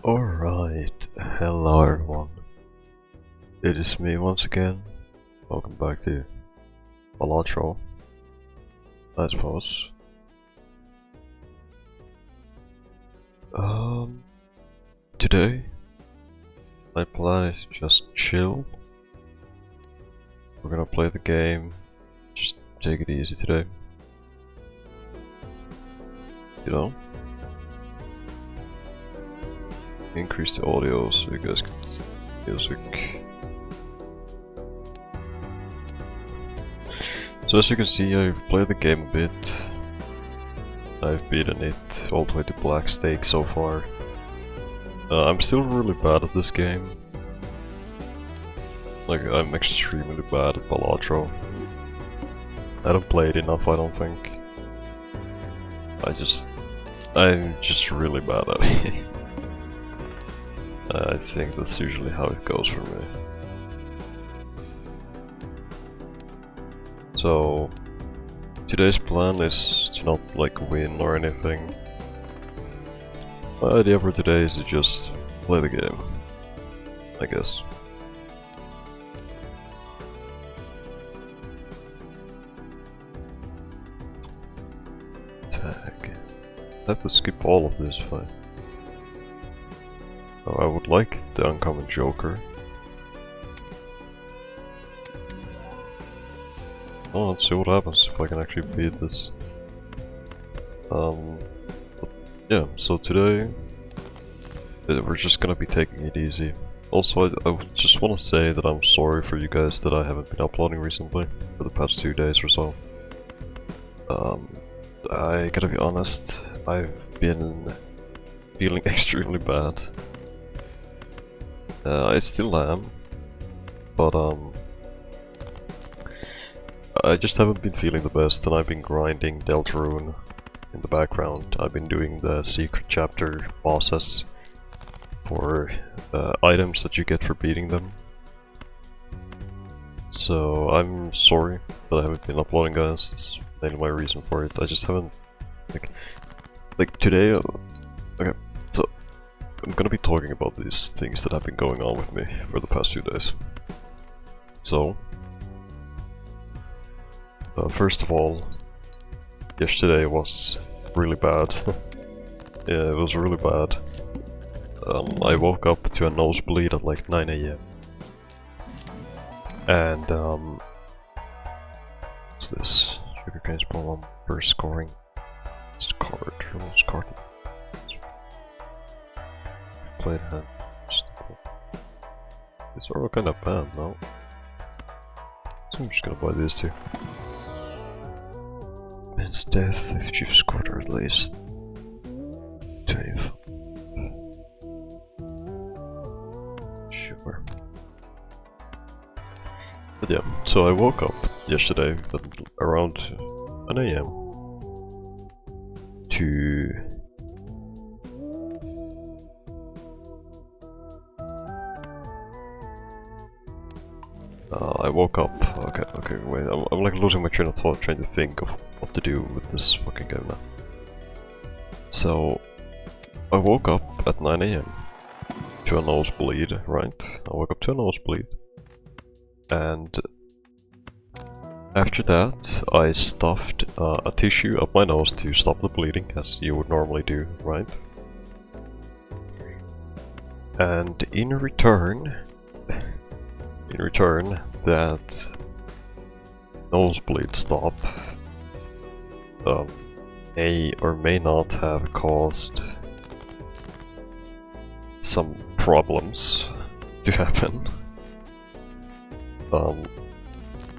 Alright, hello everyone. It is me once again. Welcome back to Balatro, I suppose. Today, my plan is to just chill. We're gonna play the game, just take it easy today. You know? Increase the audio so you guys can see music. So as you can see, I've played the game a bit. I've beaten it all the way to Black Stake so far. I'm still really bad at this game. Like, I'm extremely bad at Balatro. I don't play it enough, I don't think. I'm just really bad at it. I think that's usually how it goes for me. So, today's plan is to not like win or anything. My idea for today is to just play the game, I guess. Tag. I have to skip all of this, fine. Oh, I would like the uncommon Joker. Oh, let's see what happens if I can actually beat this. Yeah, so today we're just gonna be taking it easy. Also, I just want to say that I'm sorry for you guys that I haven't been uploading recently, for the past 2 days or so. I gotta be honest, I've been feeling extremely bad. I still am, but I just haven't been feeling the best, and I've been grinding Deltarune in the background. I've been doing the secret chapter bosses for items that you get for beating them. So I'm sorry that I haven't been uploading, guys. That's mainly my reason for it. I just haven't like today. Okay, so I'm gonna be talking about these things that have been going on with me for the past few days. So, first of all, yesterday was really bad. Yeah, it was really bad. I woke up to a nosebleed at like 9 AM. And, what's this? Sugarcane spawn for scoring. This card. Who's card? Played hand. These are all kind of bad now. So I'm just gonna buy these two. Man's death if you've scored at least 20. Sure. But yeah, so I woke up yesterday at around 9 AM to I woke up. Okay, wait. I'm like losing my train of thought trying to think of what to do with this fucking game now. So, I woke up at 9 AM to a nosebleed, right? I woke up to a nosebleed. And after that, I stuffed a tissue up my nose to stop the bleeding, as you would normally do, right? And in return, that nosebleed stop may or may not have caused some problems to happen.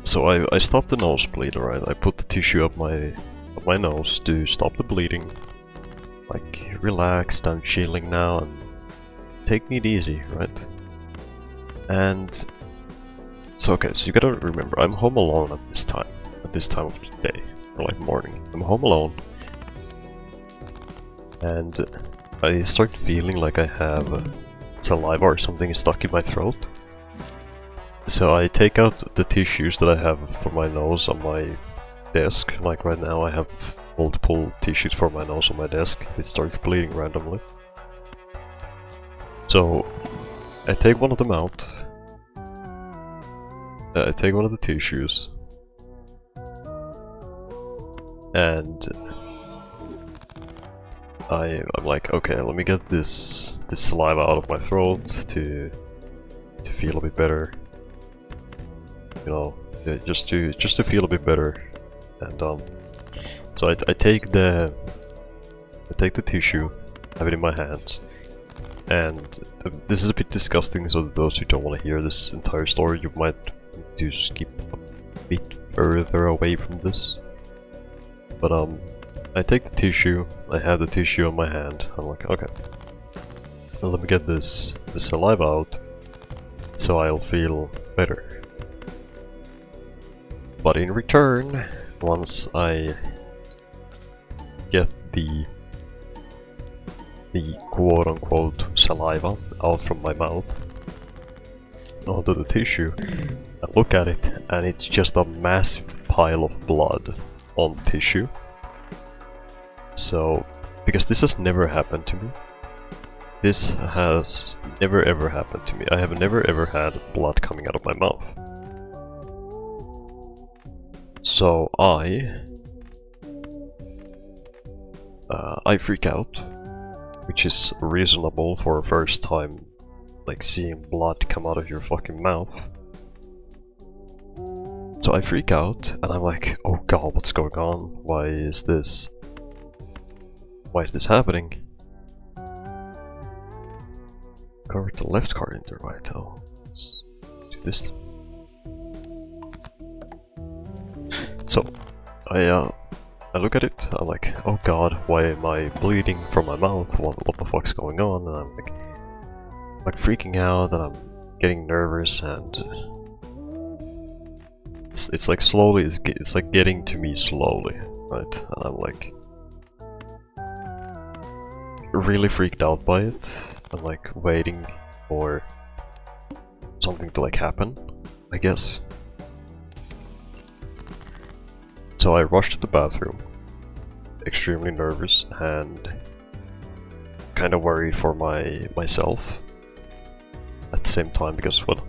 So I stopped the nosebleed, alright? I put the tissue up my nose to stop the bleeding. Like, relaxed, I'm chilling now, and taking it easy, right? And so okay, so you gotta remember, I'm home alone at this time of the day, or like morning. I'm home alone, and I start feeling like I have saliva or something stuck in my throat. So I take out the tissues that I have for my nose on my desk. Like right now I have multiple tissues for my nose on my desk. It starts bleeding randomly. So I take one of them out. I take one of the tissues. And I'm like, okay, let me get this saliva out of my throat to feel a bit better. You know, just to feel a bit better. And so I take the tissue, have it in my hands, and this is a bit disgusting. So those who don't want to hear this entire story, you might need to skip a bit further away from this. But I take the tissue, I have the tissue in my hand, I'm like, okay, well, let me get the saliva out, so I'll feel better. But in return, once I get the quote-unquote saliva out from my mouth onto the tissue, I look at it and it's just a massive pile of blood on the tissue. So, because this has never happened to me. This has never ever happened to me. I have never ever had blood coming out of my mouth. So I freak out, which is reasonable for a first time, like seeing blood come out of your fucking mouth. So I freak out and I'm like, oh god, what's going on? Why is this happening? Cover the left card into the right. Oh, let's do this. So I look at it, I'm like, oh god, why am I bleeding from my mouth? What the fuck's going on? And I'm like freaking out, and I'm getting nervous, and it's like slowly, it's like getting to me slowly, right? And I'm like really freaked out by it. I'm like waiting for something to like happen, I guess. So I rushed to the bathroom, extremely nervous and kind of worried for myself at the same time, because, well,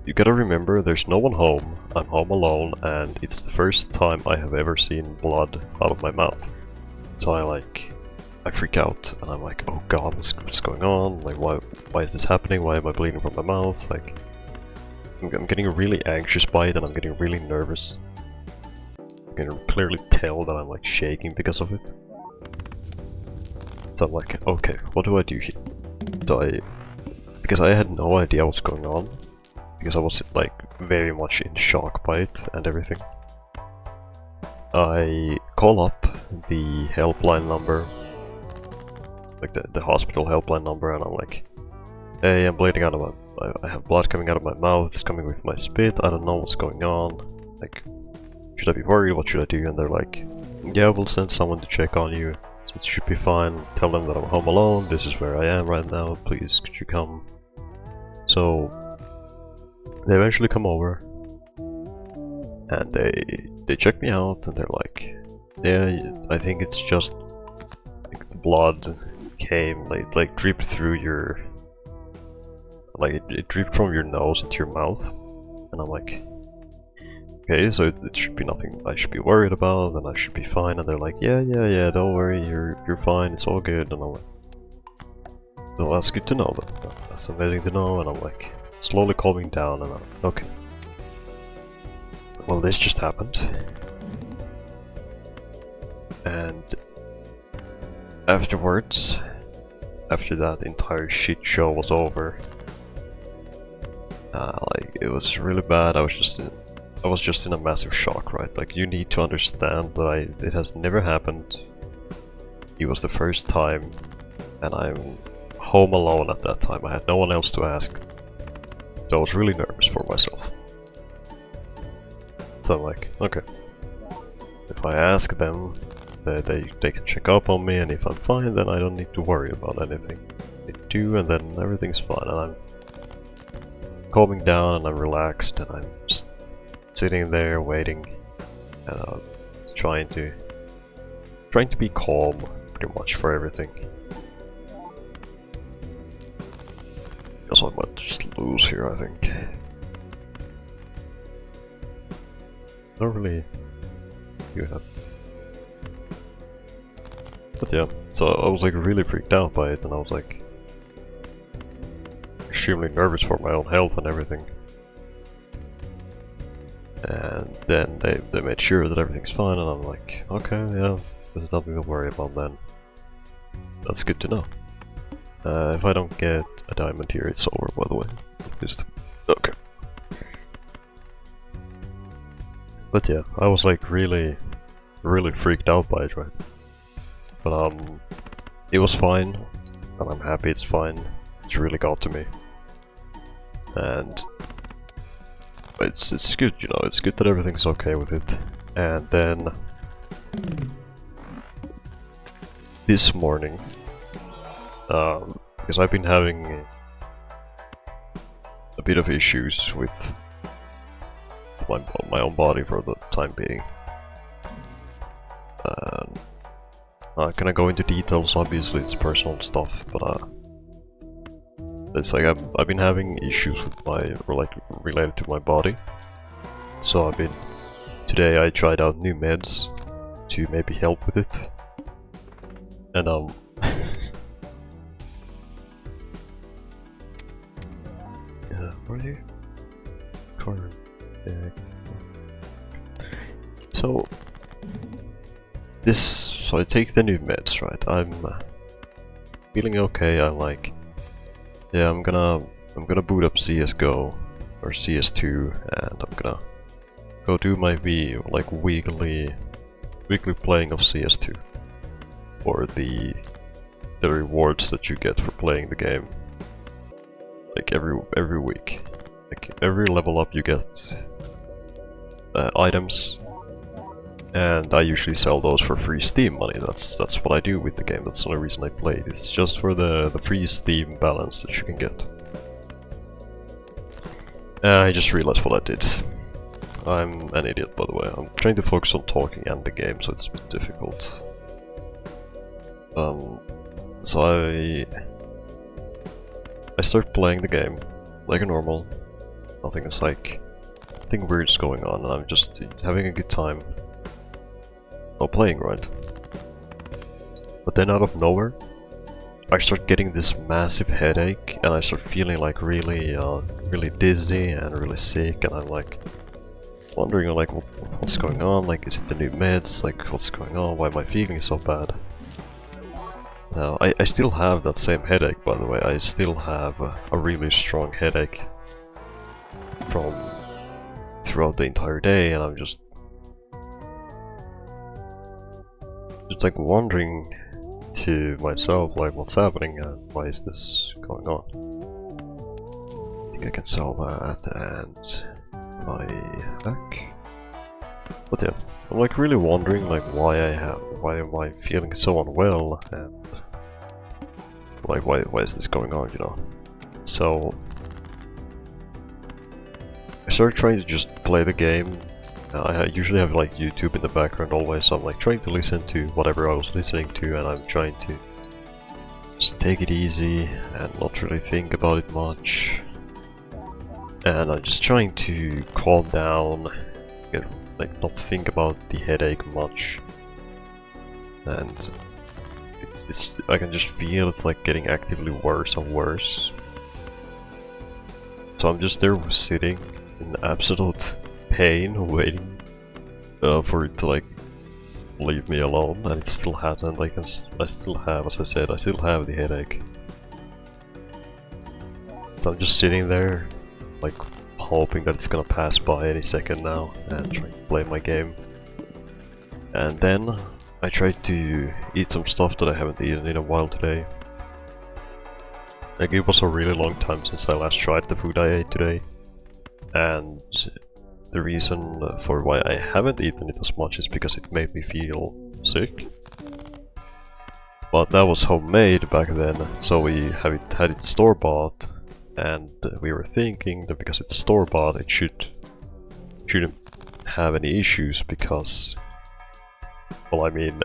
you gotta remember, there's no one home, I'm home alone, and it's the first time I have ever seen blood out of my mouth. So I freak out, and I'm like, oh god, what's going on? Like, why is this happening? Why am I bleeding from my mouth? Like, I'm getting really anxious by it, and I'm getting really nervous. I can clearly tell that I'm like shaking because of it. So I'm like, okay, what do I do here? So because I had no idea what's going on, because I was like very much in shock by it and everything, I call up the helpline number, like the hospital helpline number, and I'm like, hey, I'm bleeding out of I have blood coming out of my mouth, it's coming with my spit, I don't know what's going on, like, should I be worried, what should I do? And they're like, yeah, we'll send someone to check on you, so it should be fine, tell them that I'm home alone, this is where I am right now, please could you come? So they eventually come over, and they check me out, and they're like, yeah, I think it's just like the blood came, like dripped through your, like it dripped from your nose into your mouth. And I'm like, okay, so it should be nothing I should be worried about, and I should be fine. And they're like, yeah, don't worry, you're fine, it's all good. And I'm like, well, that's good to know, that's amazing to know. And I'm like slowly calming down, and I'm okay, well, this just happened. And afterwards, after that entire shit show was over, like, it was really bad. I was just in a massive shock, right? Like, you need to understand that it has never happened. It was the first time, and I'm home alone at that time. I had no one else to ask, so I was really nervous for myself. So I'm like, okay, if I ask them, they can check up on me, and if I'm fine, then I don't need to worry about anything. They do, and then everything's fine, and I'm calming down, and I'm relaxed, and I'm just sitting there waiting, and trying to be calm pretty much for everything. Guess I might just lose here, I think. Not really good at. But yeah, so I was like really freaked out by it, and I was like extremely nervous for my own health and everything. And then they made sure that everything's fine, and I'm like, okay, yeah, there's nothing to worry about then. That's good to know. If I don't get a diamond here, it's over, by the way. Just okay. But yeah, I was like really freaked out by it, right? But it was fine, and I'm happy it's fine. It really got to me, and it's good, you know. It's good that everything's okay with it. And then this morning, because I've been having a bit of issues with my own body for the time being. Can I go into details? Obviously, it's personal stuff, but it's like I've been having issues with my related to my body. So today I tried out new meds to maybe help with it, and yeah, where are you? Corner. Yeah. So I take the new meds, right? I'm feeling okay. I'm like, yeah, I'm gonna boot up CS:GO or CS2, and I'm gonna go do my weekly playing of CS2, or the rewards that you get for playing the game. Like every week, like every level up you get items, and I usually sell those for free Steam money. That's what I do with the game. That's the only reason I play it. It's just for the free Steam balance that you can get. I just realized what I did. I'm an idiot, by the way. I'm trying to focus on talking and the game, so it's a bit difficult. So I start playing the game like a normal. Nothing weird is going on, and I'm just having a good time. Not playing, right? But then out of nowhere, I start getting this massive headache, and I start feeling like really dizzy and really sick, and I'm like wondering like what's going on? Like, is it the new meds? Like, what's going on? Why am I feeling so bad? Now, I still have that same headache, by the way. I still have a really strong headache from throughout the entire day, and I'm just like wondering to myself, like, what's happening and why is this going on? I think I can sell that and my back. But yeah, I'm like really wondering like why am I feeling so unwell, and like why is this going on, you know? So I started trying to just play the game. I usually have like YouTube in the background always, so I'm like trying to listen to whatever I was listening to, and I'm trying to just take it easy and not really think about it much. And I'm just trying to calm down, like not think about the headache much. And I can just feel it's like getting actively worse and worse. So I'm just there sitting in absolute pain, waiting for it to like leave me alone, and it still hasn't. Like, I still have, as I said, I still have the headache. So I'm just sitting there, like hoping that it's gonna pass by any second now, and trying to play my game. And then I tried to eat some stuff that I haven't eaten in a while today. Like, it was a really long time since I last tried the food I ate today, and the reason for why I haven't eaten it as much is because it made me feel sick. But that was homemade back then, so we had it store-bought, and we were thinking that because it's store-bought it shouldn't have any issues, because, well, I mean,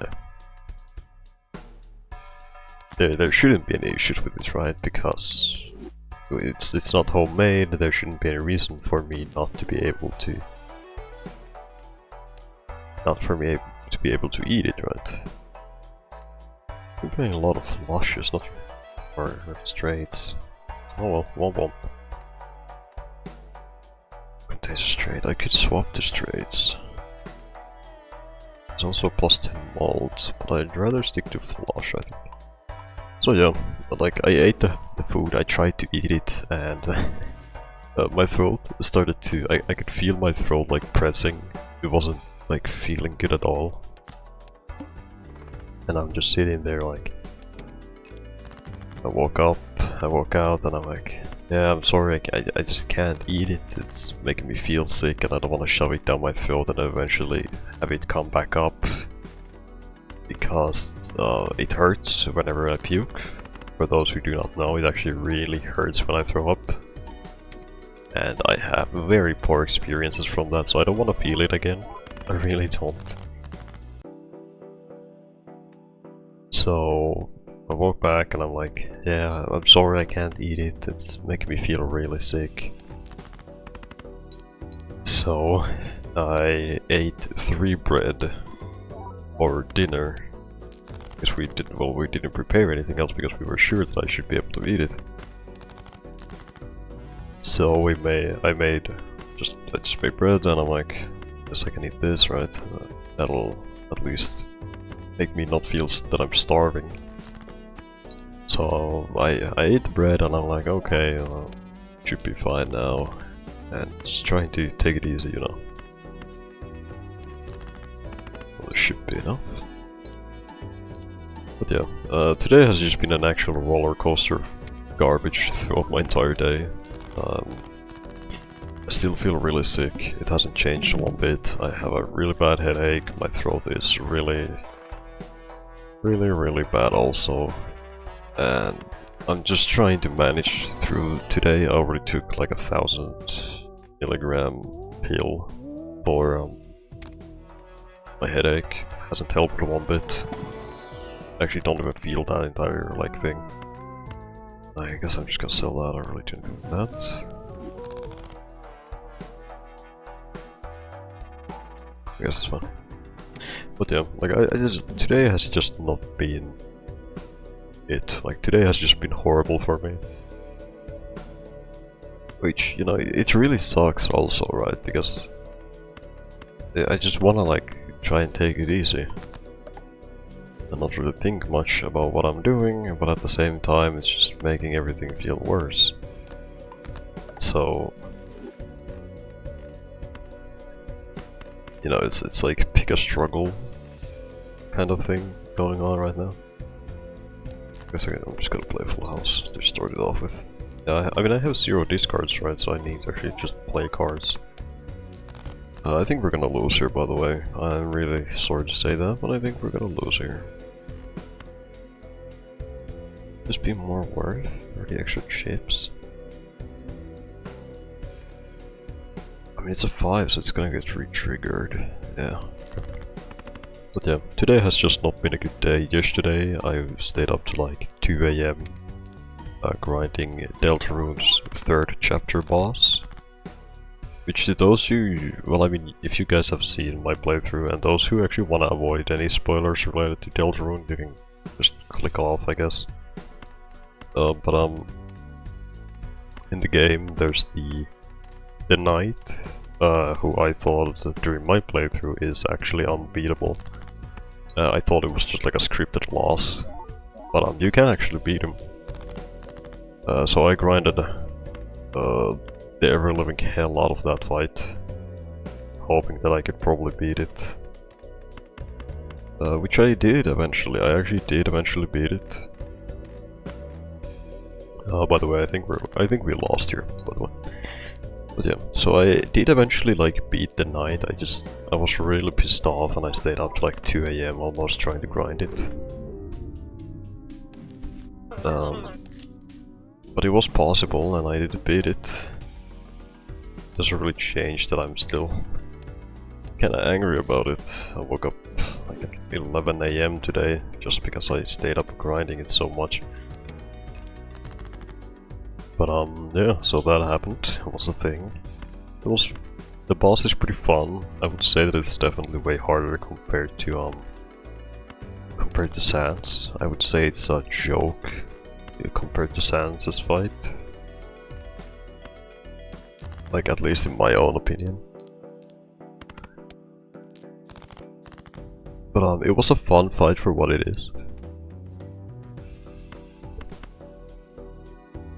there shouldn't be any issues with it, right? Because It's not homemade, there shouldn't be any reason for me not to be able to... Not for me to be able to eat it, right? I'm playing a lot of lushes, not or straights. Oh well, womp. Contains a straight. I could swap the straights. There's also plus 10 malt, but I'd rather stick to flush, I think. So yeah, like I ate the food, I tried to eat it, and my throat started to... I could feel my throat like pressing. It wasn't like feeling good at all. And I'm just sitting there like... I woke up, I woke out, and I'm like, yeah, I'm sorry, I just can't eat it. It's making me feel sick, and I don't want to shove it down my throat and eventually have it come back up. Because it hurts whenever I puke. For those who do not know, it actually really hurts when I throw up. And I have very poor experiences from that, so I don't want to feel it again. I really don't. So I woke back and I'm like, yeah, I'm sorry I can't eat it, it's making me feel really sick. So I ate 3 bread for dinner. Because we didn't prepare anything else because we were sure that I should be able to eat it. So I just made bread and I'm like, guess I can eat this, right? That'll at least make me not feel that I'm starving. So I ate the bread and I'm like, okay, should be fine now. And just trying to take it easy, you know. Well, it should be enough. But yeah, today has just been an actual roller coaster of garbage throughout my entire day. I still feel really sick, it hasn't changed one bit. I have a really bad headache, my throat is really bad also. And I'm just trying to manage through today. I already took like 1,000 milligram pill for my headache. Hasn't helped one bit. I actually don't even feel that entire like thing. I guess I'm just gonna sell that, I really didn't do that. I guess it's fine. But yeah, like today has just not been it. Like today has just been horrible for me. Which, you know, it really sucks also, right? Because I just wanna like try and take it easy. And not really think much about what I'm doing, but at the same time it's just making everything feel worse. So, you know, it's like pick a struggle kind of thing going on right now. I guess I'm just gonna play Full House to start it off with. Yeah, I mean I have 0 discards, right, so I need to actually just play cards. I think we're gonna lose here, by the way. I'm really sorry to say that, but I think we're gonna lose here. Just be more worth for the extra chips. I mean, it's a 5, so it's gonna get re-triggered. Yeah. But yeah, today has just not been a good day. Yesterday I stayed up to like 2 AM grinding Deltarune's 3rd chapter boss. Which to those who, well I mean, if you guys have seen my playthrough and those who actually want to avoid any spoilers related to Deltarune, you can just click off, I guess. But in the game there's the knight, who I thought during my playthrough is actually unbeatable. I thought it was just like a scripted loss, but you can actually beat him. So I grinded the ever-living hell out of that fight, hoping that I could probably beat it. Which I did eventually. I actually did eventually beat it. By the way, I think we lost here, by the way. But yeah, so I did eventually like beat the knight. I was really pissed off and I stayed up to like 2 AM almost trying to grind it. But it was possible and I did beat it. Doesn't really change that I'm still kinda angry about it. I woke up like at 11 AM today just because I stayed up grinding it so much. But yeah, so that happened. It was a thing. The boss is pretty fun. I would say that it's definitely way harder compared to Sans. I would say it's a joke compared to Sans' fight. Like, at least in my own opinion. But it was a fun fight for what it is.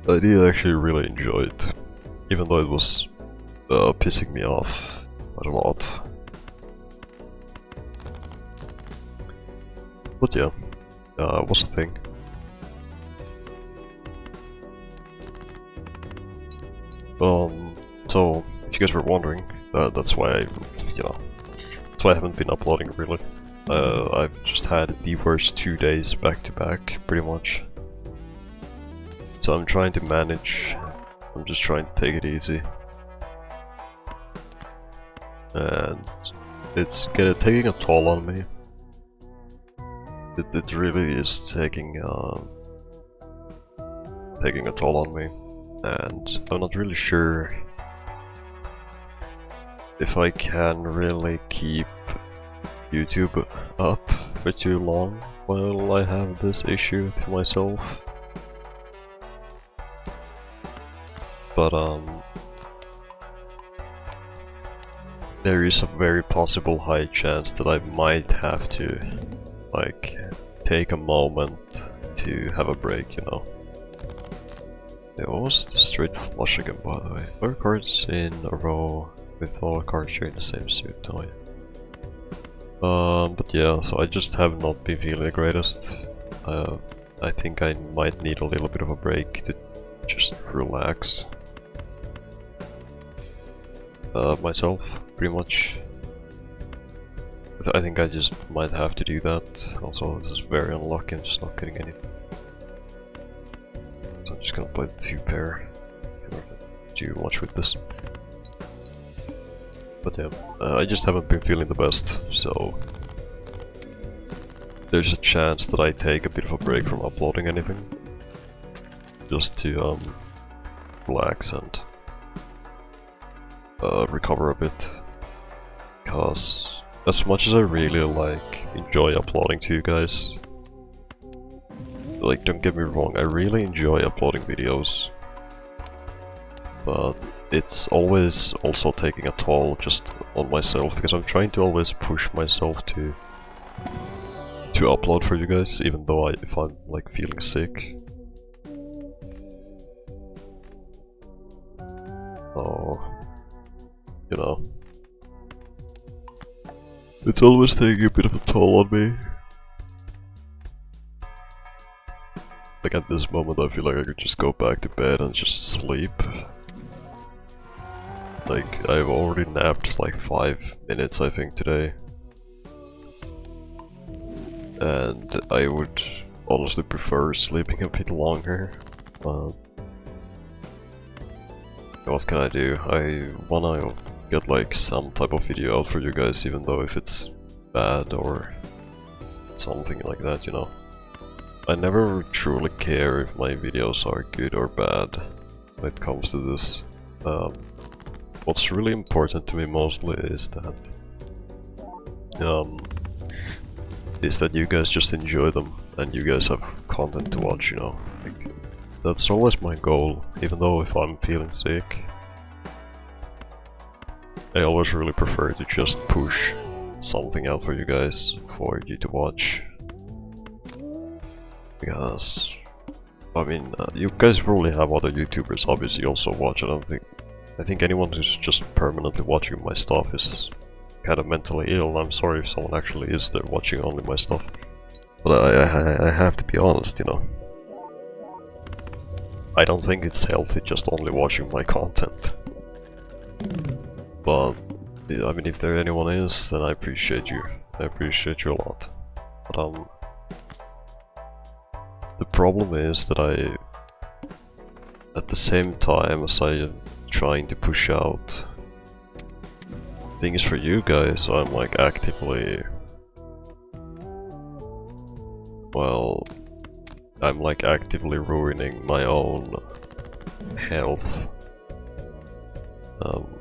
I did actually really enjoy it, even though it was pissing me off quite a lot. But yeah, it was a thing. So if you guys were wondering, that's why that's why I haven't been uploading really. I've just had the worst 2 days back to back, pretty much. So I'm trying to manage. I'm just trying to take it easy. And it's taking a toll on me. It really is taking a toll on me, and I'm not really sure if I can really keep YouTube up for too long while I have this issue to myself. But there is a very possible high chance that I might have to like take a moment to have a break, you know. Yeah, what was the straight flush again, by the way? 4 cards in a row with all cards sharing the same suit. Oh yeah. But yeah, so I just have not been feeling the greatest. I think I might need a little bit of a break to just relax. Myself, pretty much. I think I just might have to do that. Also, this is very unlucky, I'm just not getting anything. So I'm just gonna play the 2 pair. Do much with this. But yeah, I just haven't been feeling the best, so there's a chance that I take a bit of a break from uploading anything. Just to relax and recover a bit. Because as much as I really enjoy uploading to you guys, like, don't get me wrong, I really enjoy uploading videos, but it's always also taking a toll just on myself, because I'm trying to always push myself to upload for you guys, even though if I'm like feeling sick. So, you know, it's always taking a bit of a toll on me. Like, at this moment I feel like I could just go back to bed and just sleep. Like, I've already napped like 5 minutes I think today. And I would honestly prefer sleeping a bit longer. What can I do? I wanna get like some type of video out for you guys, even though if it's bad or something like that, you know. I never truly care if my videos are good or bad when it comes to this. What's really important to me mostly is that you guys just enjoy them and you guys have content to watch, you know. Like, that's always my goal, even though if I'm feeling sick. I always really prefer to just push something out for you guys, for you to watch. Because, I mean, you guys probably have other YouTubers obviously also watch it. I think anyone who's just permanently watching my stuff is kind of mentally ill. I'm sorry if someone actually is there watching only my stuff. But I have to be honest, you know. I don't think it's healthy just only watching my content. But, I mean, if there anyone is, then I appreciate you. I appreciate you a lot. But, the problem is that at the same time as I am trying to push out things for you guys, I'm like actively... Well, I'm like actively ruining my own health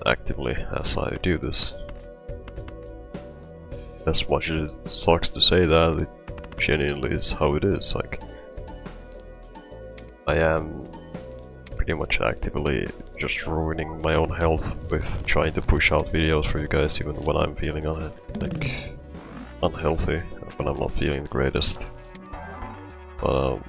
actively as I do this. As much as it sucks to say that, it genuinely is how it is. Like, I am pretty much actively just ruining my own health with trying to push out videos for you guys even when I'm feeling unhealthy, when I'm not feeling the greatest. But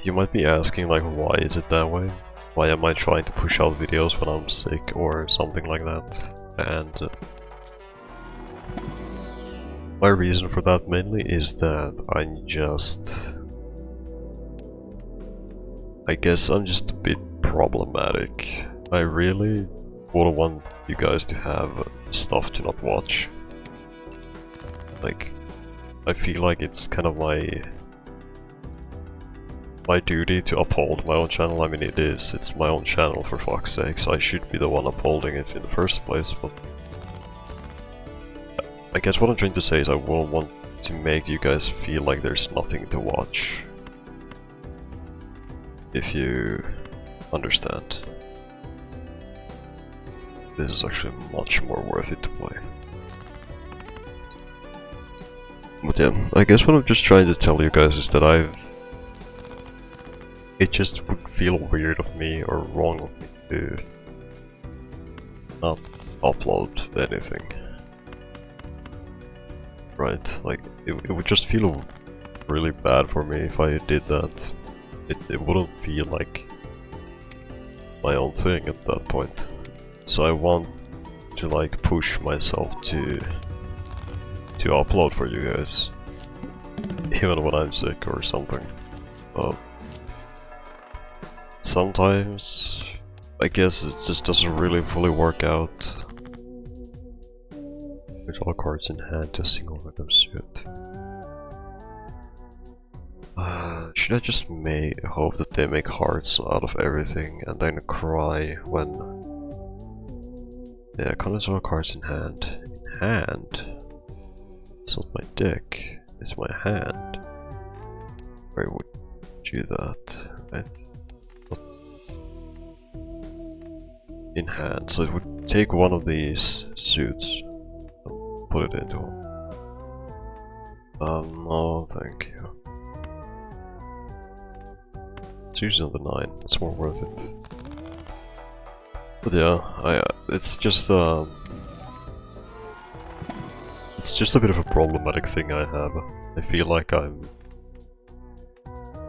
you might be asking, like, why is it that way? Why am I trying to push out videos when I'm sick or something like that? And my reason for that mainly is that I guess I'm just a bit problematic. I really would want you guys to have stuff to not watch. Like, I feel like it's kind of my duty to uphold my own channel. I mean, it's my own channel, for fuck's sake, so I should be the one upholding it in the first place, but I guess what I'm trying to say is I will want to make you guys feel like there's nothing to watch. If you understand. This is actually much more worth it to play. But yeah, I guess what I'm just trying to tell you guys is that it just would feel weird of me or wrong of me to not upload anything. Right, like, it would just feel really bad for me if I did that. It wouldn't feel like my own thing at that point. So I want to, like, push myself to upload for you guys. Even when I'm sick or something. Sometimes I guess it just doesn't really fully work out. With all cards in hand, a single random suit. Should I just hope that they make hearts out of everything and then cry when... Yeah, colors all cards in hand. In hand? It's not my dick, it's my hand. Where would you do that? In hand, so it would take one of these suits and put it into one. No, thank you. It's usually on the 9, it's more worth it. But yeah, it's just a bit of a problematic thing I have. I feel like I'm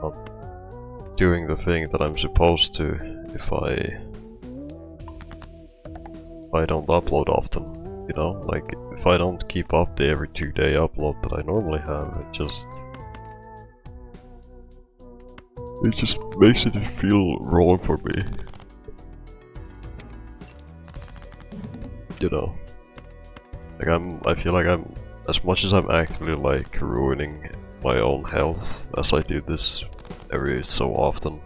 not doing the thing that I'm supposed to if I don't upload often, you know? Like, if I don't keep up the every 2-day upload that I normally have, it just makes it feel wrong for me. You know? Like, I feel like I'm, as much as I'm actively, like, ruining my own health, as I do this every so often,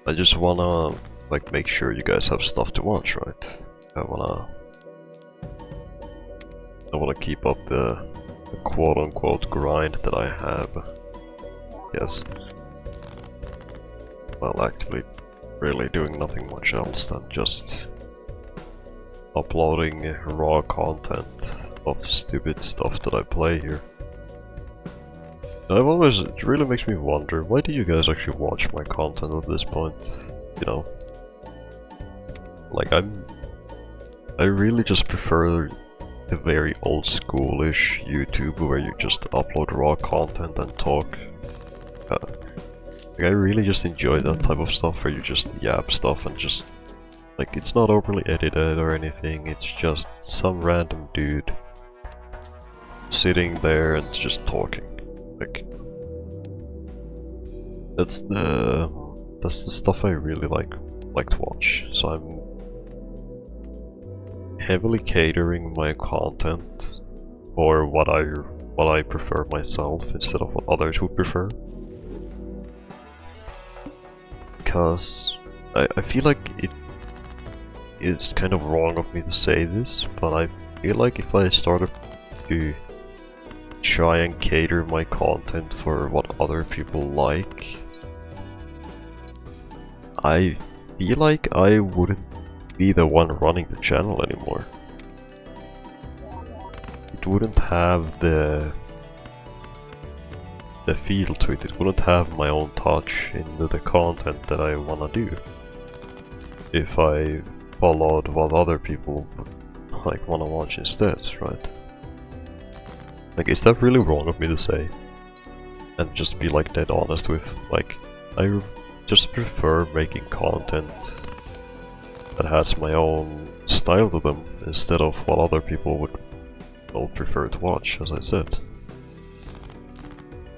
I just wanna, like, make sure you guys have stuff to watch, right? I wanna keep up the quote-unquote grind that I have. Yes. While actively really doing nothing much else than just uploading raw content of stupid stuff that I play here. It really makes me wonder, why do you guys actually watch my content at this point? You know? Like, I really just prefer the very old schoolish YouTube where you just upload raw content and talk. Like, I really just enjoy that type of stuff where you just yap stuff and just, like, it's not overly edited or anything, it's just some random dude sitting there and just talking. Like, that's the stuff I really like to watch. So I'm heavily catering my content for what I prefer myself instead of what others would prefer. Because I feel like it is kind of wrong of me to say this, but I feel like if I started to try and cater my content for what other people like, I feel like I wouldn't be the one running the channel anymore. It wouldn't have the feel to it. It wouldn't have my own touch into the content that I wanna do if I followed what other people like wanna watch instead, right? Like, is that really wrong of me to say? And just be like dead honest with, like, I just prefer making content that has my own style to them instead of what other people would prefer to watch, as I said.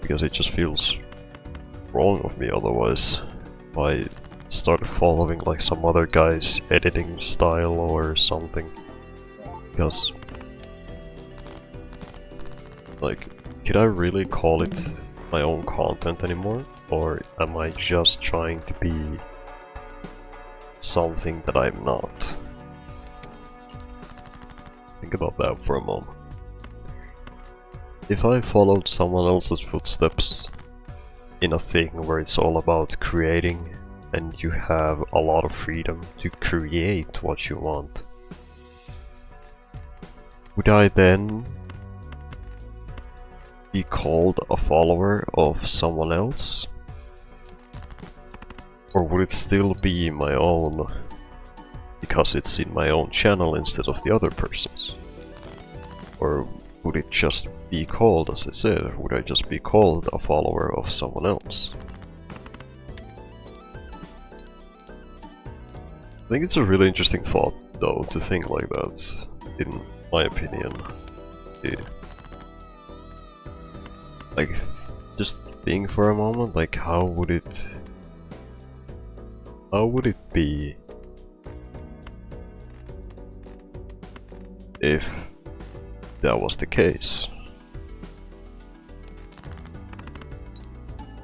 Because it just feels wrong of me otherwise. If I started following like some other guy's editing style or something. Because, like, could I really call it my own content anymore? Or am I just trying to be something that I'm not? Think about that for a moment. If I followed someone else's footsteps in a thing where it's all about creating and you have a lot of freedom to create what you want, would I then be called a follower of someone else? Or would it still be my own because it's in my own channel instead of the other person's? Or would it just be called, as I said, would I just be called a follower of someone else? I think it's a really interesting thought, though, to think like that, in my opinion. Like, just think for a moment, like, how would it be if that was the case?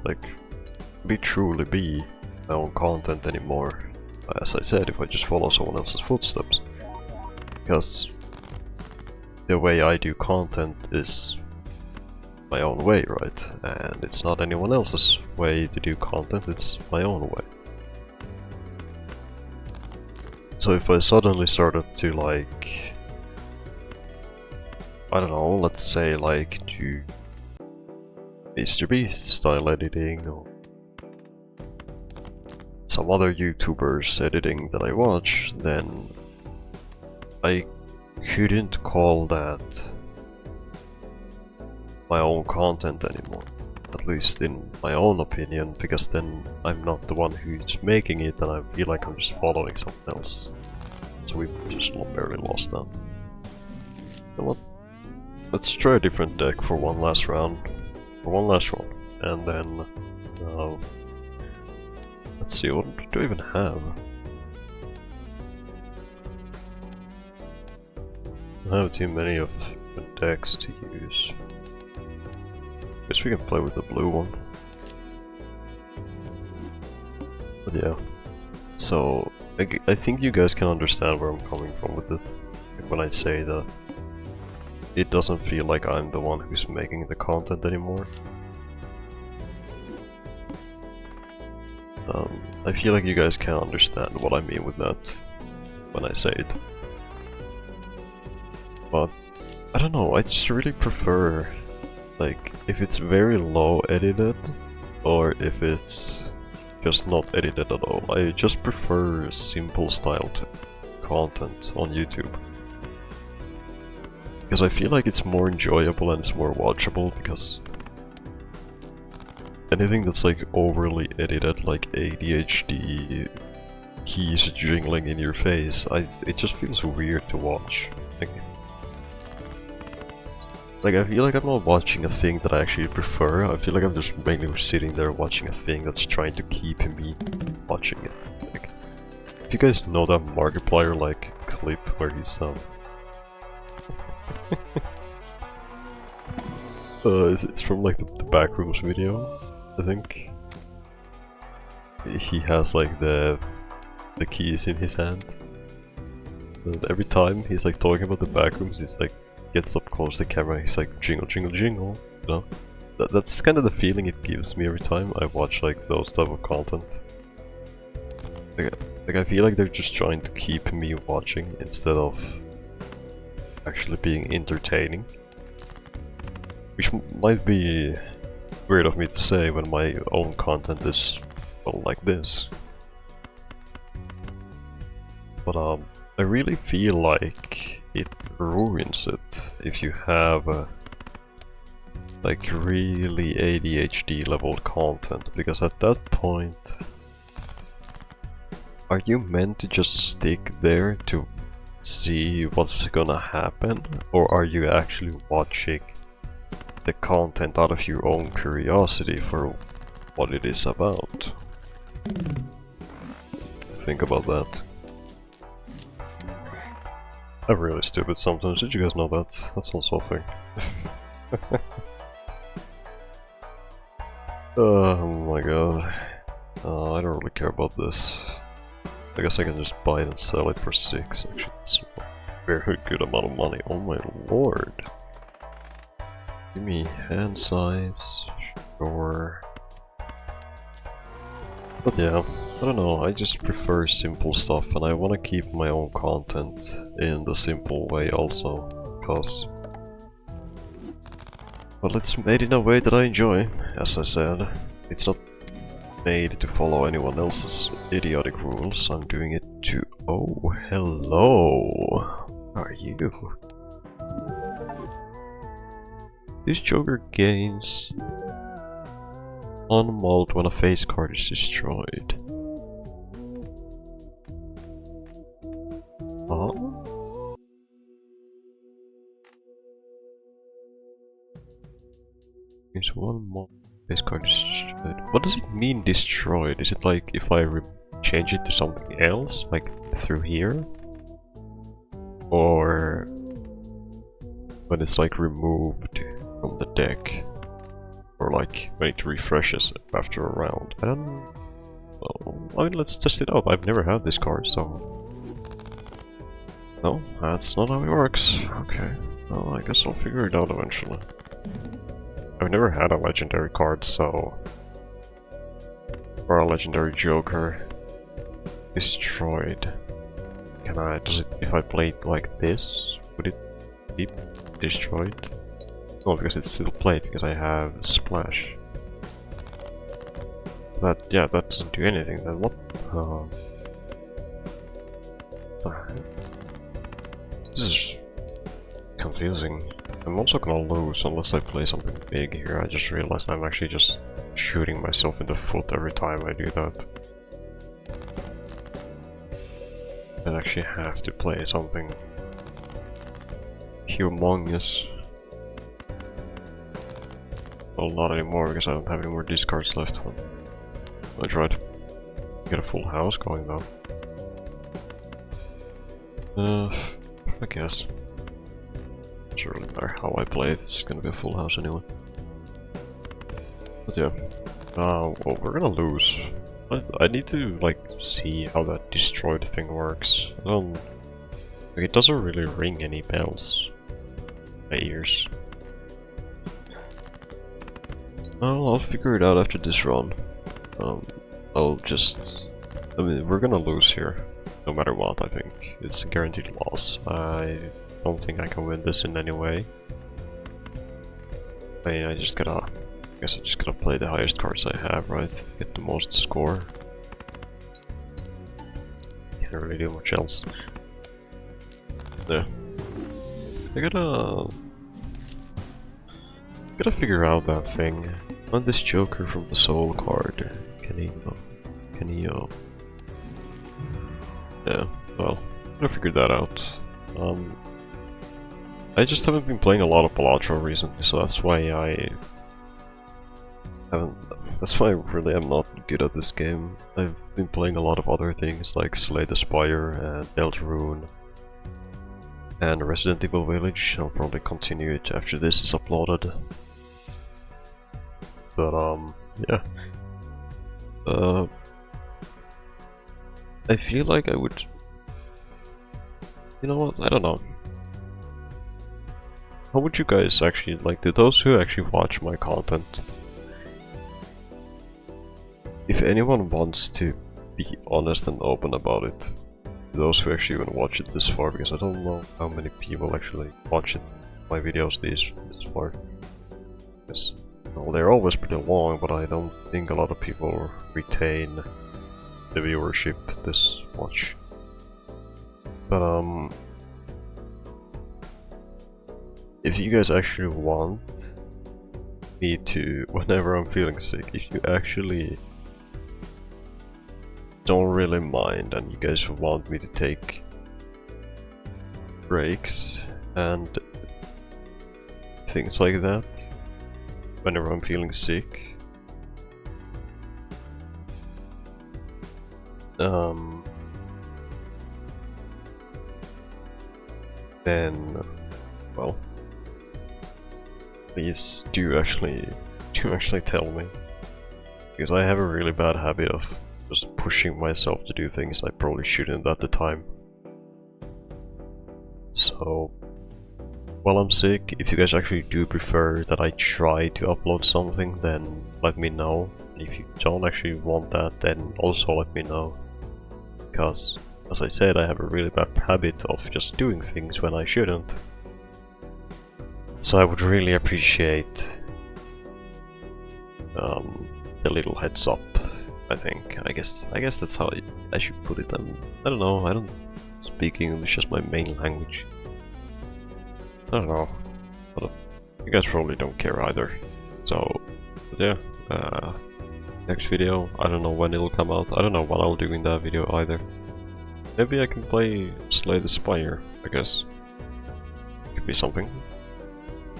Like, would it truly be my own content anymore? As I said, if I just follow someone else's footsteps. Because the way I do content is my own way, right? And it's not anyone else's way to do content, it's my own way. So if I suddenly started to, like, I don't know, let's say like do Mr. Beast style editing or some other YouTubers editing that I watch, then I couldn't call that my own content anymore. At least in my own opinion, because then I'm not the one who's making it and I feel like I'm just following someone else. So we just barely lost that. You know what? Let's try a different deck for one last round. For one last one. And then let's see, what do I even have? I don't have too many of the decks to use. Guess we can play with the blue one. But yeah. So I think you guys can understand where I'm coming from with it. Like when I say that it doesn't feel like I'm the one who's making the content anymore. I feel like you guys can understand what I mean with that when I say it. But I don't know, I just really prefer, like, if it's very low edited or if it's just not edited at all. I just prefer simple style content on YouTube. Because I feel like it's more enjoyable and it's more watchable, because anything that's like overly edited, like ADHD keys jingling in your face, it just feels weird to watch. Like I feel like I'm not watching a thing that I actually prefer. I feel like I'm just mainly sitting there watching a thing that's trying to keep me watching it. Like, if you guys know that Markiplier like clip where he's it's from like the Backrooms video, I think. He has like the keys in his hand. And every time he's like talking about the Backrooms, he's like gets up close to the camera, he's like jingle jingle jingle. You know, that's kind of the feeling it gives me every time I watch like those type of content. Like I feel like they're just trying to keep me watching instead of actually being entertaining. Which might be weird of me to say when my own content is, well, like this. But I really feel like it ruins it if you have like really ADHD level content, because at that point, are you meant to just stick there to see what's gonna happen, or are you actually watching the content out of your own curiosity for what it is about? Think about that. I'm really stupid sometimes, did you guys know that? That's also a thing. Oh my god. I don't really care about this. I guess I can just buy it and sell it for 6. Actually, it's a very good amount of money. Oh my lord. Give me hand size. Sure. But yeah, I don't know, I just prefer simple stuff, and I want to keep my own content in the simple way also, because, well, it's made in a way that I enjoy, as I said. It's not made to follow anyone else's idiotic rules, I'm doing it to... Oh, hello! How are you? This Joker gains 1 mult when a face card is destroyed. Huh? Gains 1 mult. Face card is destroyed. What does it mean destroyed? Is it like if I change it to something else, like through here? Or when it's like removed from the deck? Or like when it refreshes after a round? I don't know. Well, I mean, let's test it out. I've never had this card, so... No, that's not how it works. Okay, well, I guess I'll figure it out eventually. I've never had a legendary card, so... Or a legendary Joker. Destroyed. Can I... Does it... If I play it like this, would it be destroyed? No, because it's still played, because I have Splash. That... Yeah, that doesn't do anything, then what? This is... confusing. I'm also gonna lose unless I play something big here. I just realized I'm actually just shooting myself in the foot every time I do that. I actually have to play something humongous. Well, not anymore because I don't have any more discards left. I tried to get a full house going though. I guess. Doesn't really matter how I play it, it's gonna be a full house anyway. But yeah, well, we're gonna lose. I need to like see how that destroyed thing works. I don't... Like, it doesn't really ring any bells. My ears. Well, I'll figure it out after this run. I'll just... I mean, we're gonna lose here. No matter what, I think. It's a guaranteed loss. I don't think I can win this in any way. I mean, I guess I just gotta play the highest cards I have, right? To get the most score. Can't really do much else. Yeah. I gotta figure out that thing. On this Joker from the Soul card. Can he yeah, well, I'm gonna figure that out. I just haven't been playing a lot of Balatro recently, so that's why I really am not good at this game. I've been playing a lot of other things like Slay the Spire and Deltarune and Resident Evil Village. I'll probably continue it after this is uploaded. But yeah. I feel like I would... You know what? I don't know. how would you guys actually, like, to those who actually watch my content, if anyone wants to be honest and open about it, those who actually even watch it this far, because I don't know how many people actually watch it, my videos this far. Because, well, they're always pretty long, but I don't think a lot of people retain the viewership this much. But if you guys actually want me to, whenever I'm feeling sick, if you actually don't really mind and you guys want me to take breaks and things like that whenever I'm feeling sick, then, well, please do actually tell me, because I have a really bad habit of just pushing myself to do things I probably shouldn't at the time. So, while I'm sick, if you guys actually do prefer that I try to upload something, then let me know. If you don't actually want that, then also let me know. Because, as I said, I have a really bad habit of just doing things when I shouldn't. So I would really appreciate the little heads up. I think. I guess that's how I should put it. I don't know. I don't speak English as my main language. I don't know. But you guys probably don't care either. So, but yeah. Next video. I don't know when it'll come out. I don't know what I'll do in that video either. Maybe I can play Slay the Spire. I guess. Could be something.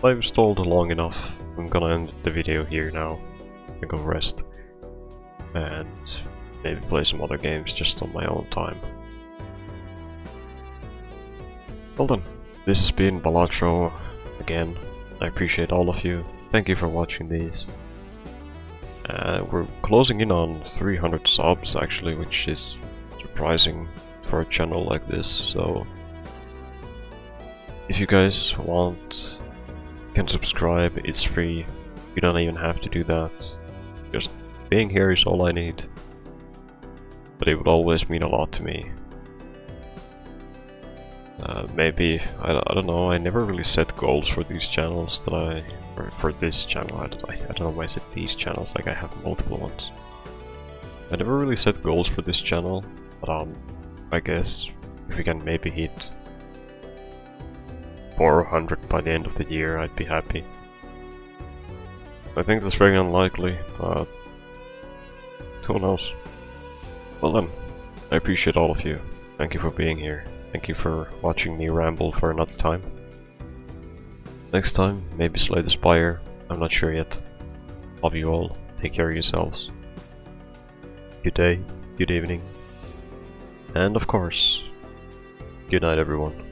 I've stalled long enough. I'm gonna end the video here now. I'm gonna go rest. And maybe play some other games just on my own time. Well then, this has been Balatro again. I appreciate all of you. Thank you for watching these. We're closing in on 300 subs actually, which is surprising for a channel like this. So if you guys want, you can subscribe. It's free. You don't even have to do that. Just being here is all I need, but it would always mean a lot to me. Maybe, I don't know, I never really set goals for these channels or for this channel. I don't know why I said these channels, like I have multiple ones. I never really set goals for this channel, but I guess if we can maybe hit 400 by the end of the year, I'd be happy. I think that's very unlikely, but who knows? Well then, I appreciate all of you. Thank you for being here. Thank you for watching me ramble for another time. Next time, maybe Slay the Spire. I'm not sure yet. Love you all. Take care of yourselves. Good day, good evening, and of course, good night everyone.